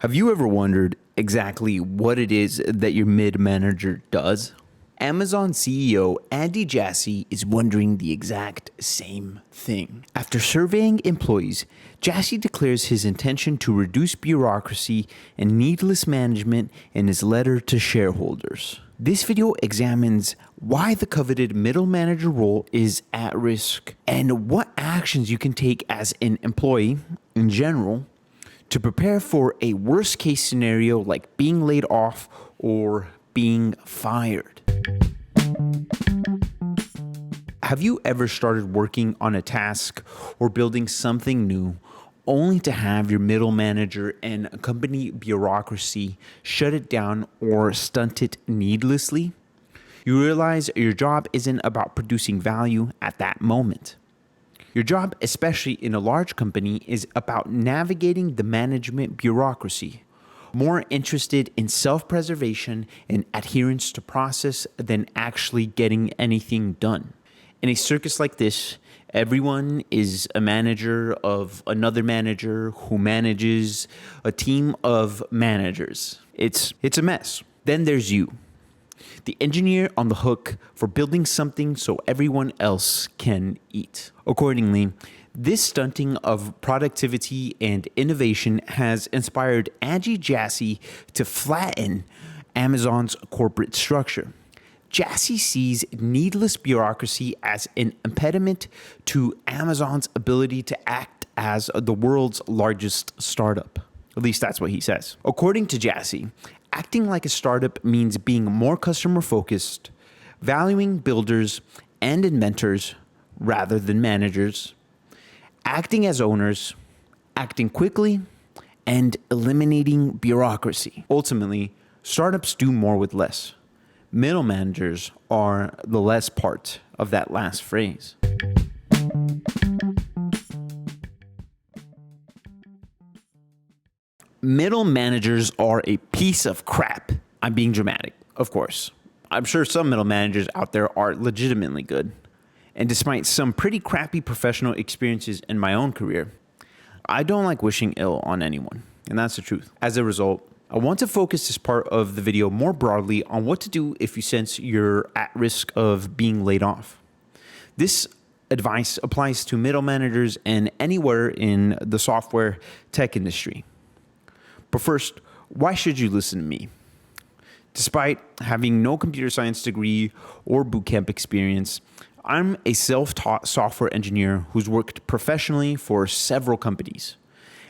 Have you ever wondered exactly what it is that your mid-manager does? Amazon CEO Andy Jassy is wondering the exact same thing. After surveying employees, Jassy declares his intention to reduce bureaucracy and needless management in his letter to shareholders. This video examines why the coveted middle manager role is at risk and what actions you can take as an employee in general to prepare for a worst case scenario like being laid off or being fired. Have you ever started working on a task or building something new only to have your middle manager and company bureaucracy shut it down or stunt it needlessly? You realize your job isn't about producing value at that moment. Your job, especially in a large company, is about navigating the management bureaucracy, more interested in self-preservation and adherence to process than actually getting anything done. In a circus like this, everyone is a manager of another manager who manages a team of managers. It's a mess. Then there's you, the engineer on the hook for building something so everyone else can eat. Accordingly, this stunting of productivity and innovation has inspired Andy Jassy to flatten Amazon's corporate structure. Jassy sees needless bureaucracy as an impediment to Amazon's ability to act as the world's largest startup. At least that's what he says. According to Jassy, acting like a startup means being more customer focused, valuing builders and inventors rather than managers, acting as owners, acting quickly, and eliminating bureaucracy. Ultimately, startups do more with less. Middle managers are the less part of that last phrase. Middle managers are a piece of crap. I'm being dramatic, of course. I'm sure some middle managers out there are legitimately good. And despite some pretty crappy professional experiences in my own career, I don't like wishing ill on anyone. And that's the truth. As a result, I want to focus this part of the video more broadly on what to do if you sense you're at risk of being laid off. This advice applies to middle managers and anywhere in the software tech industry. But first, why should you listen to me? Despite having no computer science degree or bootcamp experience, I'm a self-taught software engineer who's worked professionally for several companies.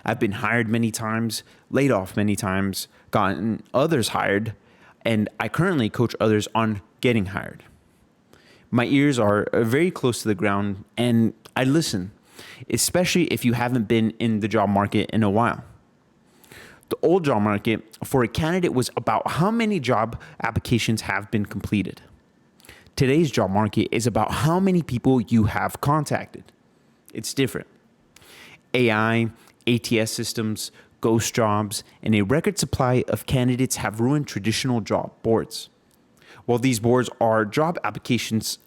I've been hired many times, laid off many times, gotten others hired, and I currently coach others on getting hired. My ears are very close to the ground and I listen, especially if you haven't been in the job market in a while. The old job market for a candidate was about how many job applications have been completed. Today's job market is about how many people you have contacted. It's different. AI, ATS systems, ghost jobs, and a record supply of candidates have ruined traditional job boards. While these boards and job applications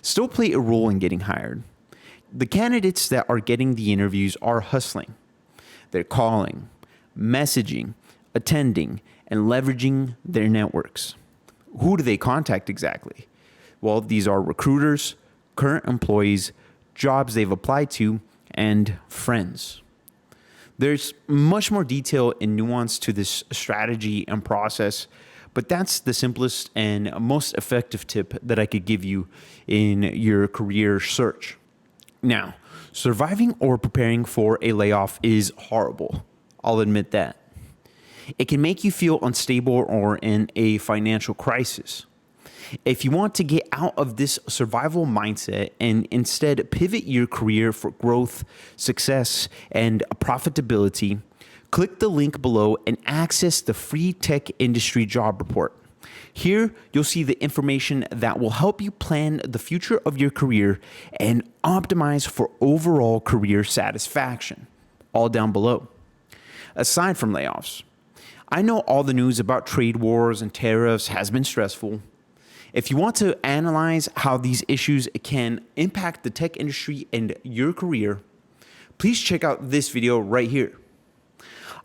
still play a role in getting hired, the candidates that are getting the interviews are hustling. They're calling, messaging, attending, and leveraging their networks. Who do they contact exactly? Well, these are recruiters, current employees, jobs they've applied to, and friends. There's much more detail and nuance to this strategy and process, but that's the simplest and most effective tip that I could give you in your career search. Now, surviving or preparing for a layoff is horrible. I'll admit that. It can make you feel unstable or in a financial crisis. If you want to get out of this survival mindset and instead pivot your career for growth, success, and profitability, click the link below and access the free tech industry job report. Here, you'll see the information that will help you plan the future of your career and optimize for overall career satisfaction, all down below. Aside from layoffs, I know all the news about trade wars and tariffs has been stressful. If you want to analyze how these issues can impact the tech industry and your career, please check out this video right here.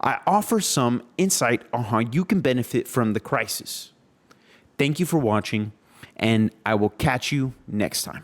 I offer some insight on how you can benefit from the crisis. Thank you for watching, and I will catch you next time.